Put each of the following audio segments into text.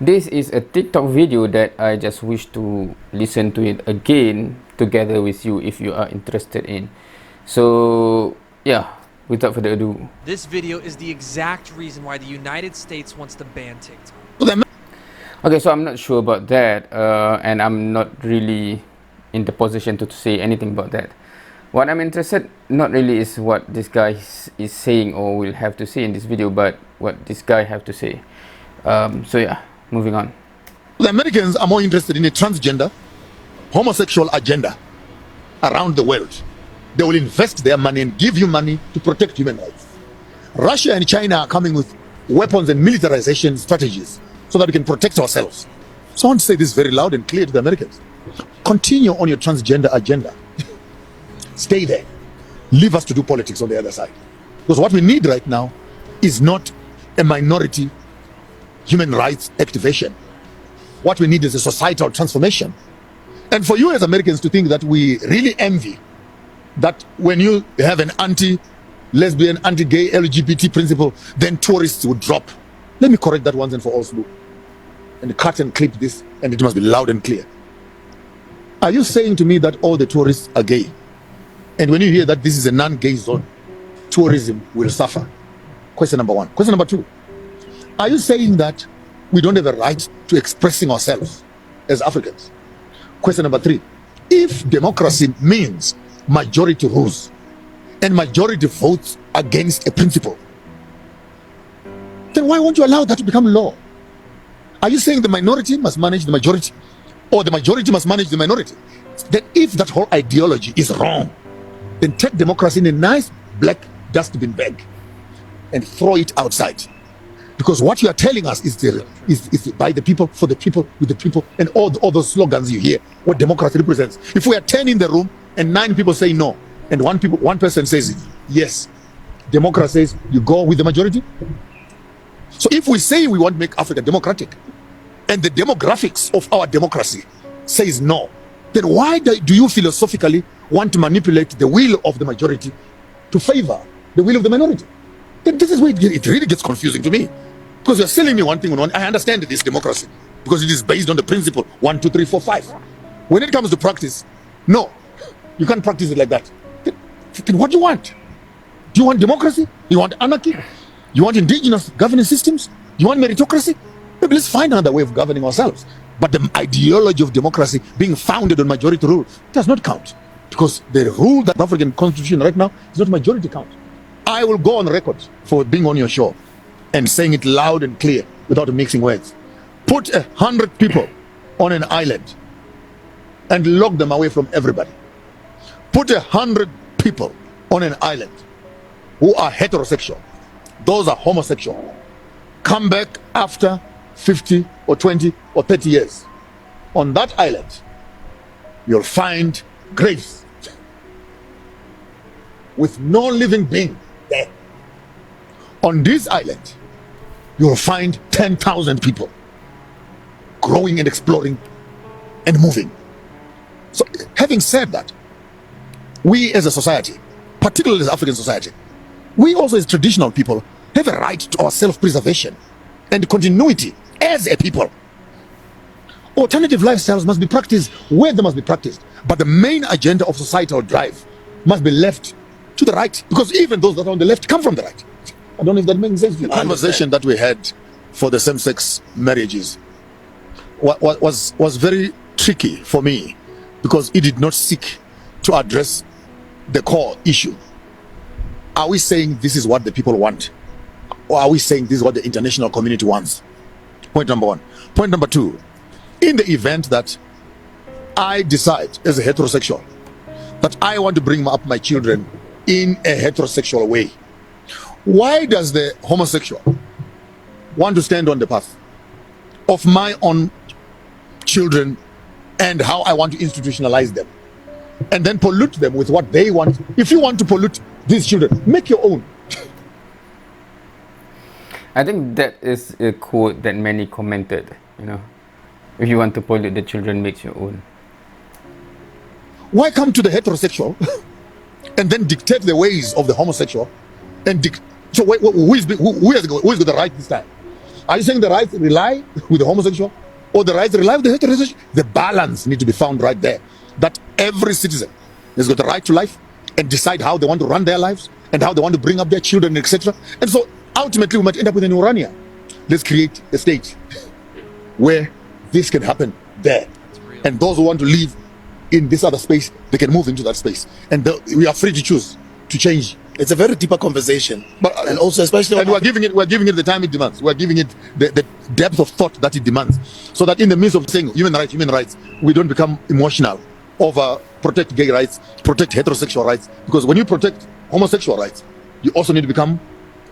This is a TikTok video that I just wish to listen to it again together with you if you are interested in. So yeah, without further ado. This video is the exact reason why the United States wants to ban TikTok. Okay, so I'm not sure about that, and I'm not really in the position to say anything about that. What I'm interested not really is what this guy is saying or will have to say in this video, but what this guy have to say. So yeah, moving on. The Americans are more interested in a transgender, homosexual agenda around the world. They will invest their money and give you money to protect human rights. Russia and China are coming with weapons and militarization strategies so that we can protect ourselves. So I want to say this very loud and clear to the Americans. Continue on your transgender agenda. Stay there. Leave us to do politics on the other side. Because what we need right now is not a minority human rights activation. What we need is a societal transformation. And for you as Americans to think that we really envy that when you have an anti-lesbian, anti-gay, LGBT principle, then tourists would drop. Let me correct that once and for all, Snoop. And cut and clip this, and it must be loud and clear. Are you saying to me that all the tourists are gay? And when you hear that this is a non-gay zone, tourism will suffer? Question number one. Question number two. Are you saying that we don't have a right to expressing ourselves as Africans? Question number three. If democracy means majority rules and majority votes against a principle, then why won't you allow that to become law? Are you saying the minority must manage the majority, or the majority must manage the minority? Then if that whole ideology is wrong, then take democracy in a nice black dustbin bag and throw it outside. Because what you are telling us is by the people, for the people, with the people, and all those slogans you hear, what democracy represents. If we are 10 in the room and 9 people say no, and one person says yes, democracy says you go with the majority. So if we say we want to make Africa democratic, and the demographics of our democracy says no, then why do you philosophically want to manipulate the will of the majority to favor the will of the minority? Then this is where it really gets confusing to me. Because you're selling me one thing on one. I understand this democracy because it is based on the principle 1, 2, 3, 4, 5. When it comes to practice, no, you can't practice it like that. Then what do you want? Do you want democracy? You want anarchy? You want indigenous governing systems? You want meritocracy? Maybe let's find another way of governing ourselves. But the ideology of democracy being founded on majority rule does not count, because the rule that the African constitution right now is not majority count. I will go on record for being on your show and saying it loud and clear without mixing words. Put 100 people on an island and lock them away from everybody. Put 100 people on an island who are heterosexual. Those are homosexual. Come back after 50 or 20 or 30 years. On that island, you'll find graves with no living being there. On this island, you'll find 10,000 people growing and exploring and moving. So having said that, we as a society, particularly as African society, we also as traditional people have a right to our self-preservation and continuity as a people. Alternative lifestyles must be practiced where they must be practiced, but the main agenda of societal drive must be left to the right, because even those that are on the left come from the right. I don't know if that makes sense. The conversation that we had for the same-sex marriages was very tricky for me, because it did not seek to address the core issue. Are we saying this is what the people want, or are we saying this is what the international community wants? Point number one. Point number two, in the event that I decide as a heterosexual that I want to bring up my children in a heterosexual way, why does the homosexual want to stand on the path of my own children and how I want to institutionalize them, and then pollute them with what they want? If you want to pollute these children, make your own. I think that is a quote that many commented, if you want to pollute the children, make your own. Why come to the heterosexual and then dictate the ways of the homosexual? And so who is got the right this time? Are you saying the rights rely with the homosexual or the rights rely with the heterosexual? The balance needs to be found right there. That every citizen has got the right to life and decide how they want to run their lives and how they want to bring up their children, etc. And so ultimately we might end up with an Urania. Let's create a state where this can happen there. And those who want to live in this other space, they can move into that space. And we are free to choose to change. It's a very deeper conversation, and also especially. And we're giving it the time it demands. We're giving it the depth of thought that it demands, so that in the midst of saying human rights, we don't become emotional over protect gay rights, protect heterosexual rights. Because when you protect homosexual rights, you also need to become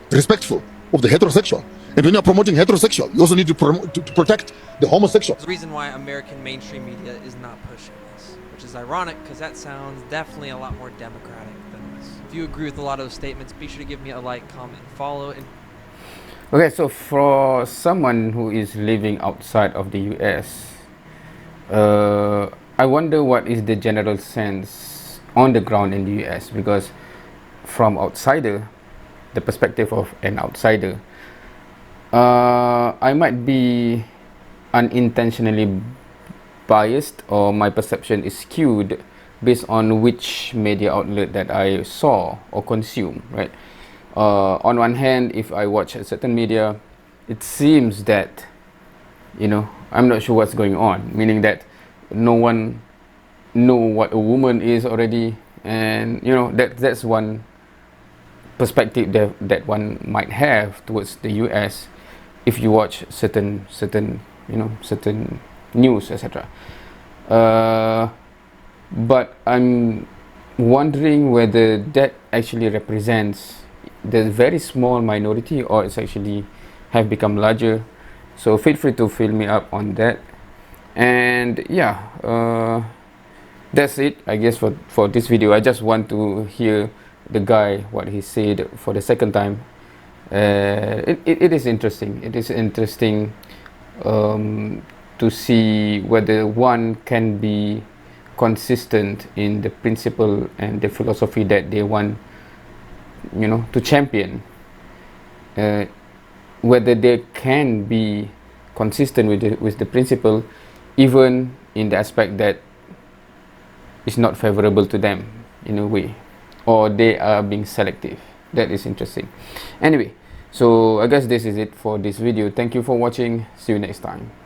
respectful of the heterosexual. And when you're promoting heterosexual, you also need to protect the homosexual. The reason why American mainstream media is not pushing this, which is ironic because that sounds definitely a lot more democratic than this. If you agree with a lot of those statements, be sure to give me a like, comment, and follow. Okay, so for someone who is living outside of the US, I wonder what is the general sense on the ground in the US, because from outsider, the perspective of an outsider, I might be unintentionally biased, or my perception is skewed based on which media outlet that I saw or consume, right? On one hand, if I watch a certain media, it seems that, you know, I'm not sure what's going on, meaning that no one know what a woman is already, and you know, that's one perspective that one might have towards the US if you watch certain news, etc. But I'm wondering whether that actually represents the very small minority, or it's actually have become larger. So feel free to fill me up on that. And yeah, that's it, I guess, for this video. I just want to hear the guy what he said for the second time. It is interesting. It is interesting to see whether one can be consistent in the principle and the philosophy that they want, you know, to champion. Whether they can be consistent with the principle, even in the aspect that is not favorable to them in a way, or they are being selective. That is interesting. Anyway, so I guess this is it for this video. Thank you for watching. See you next time.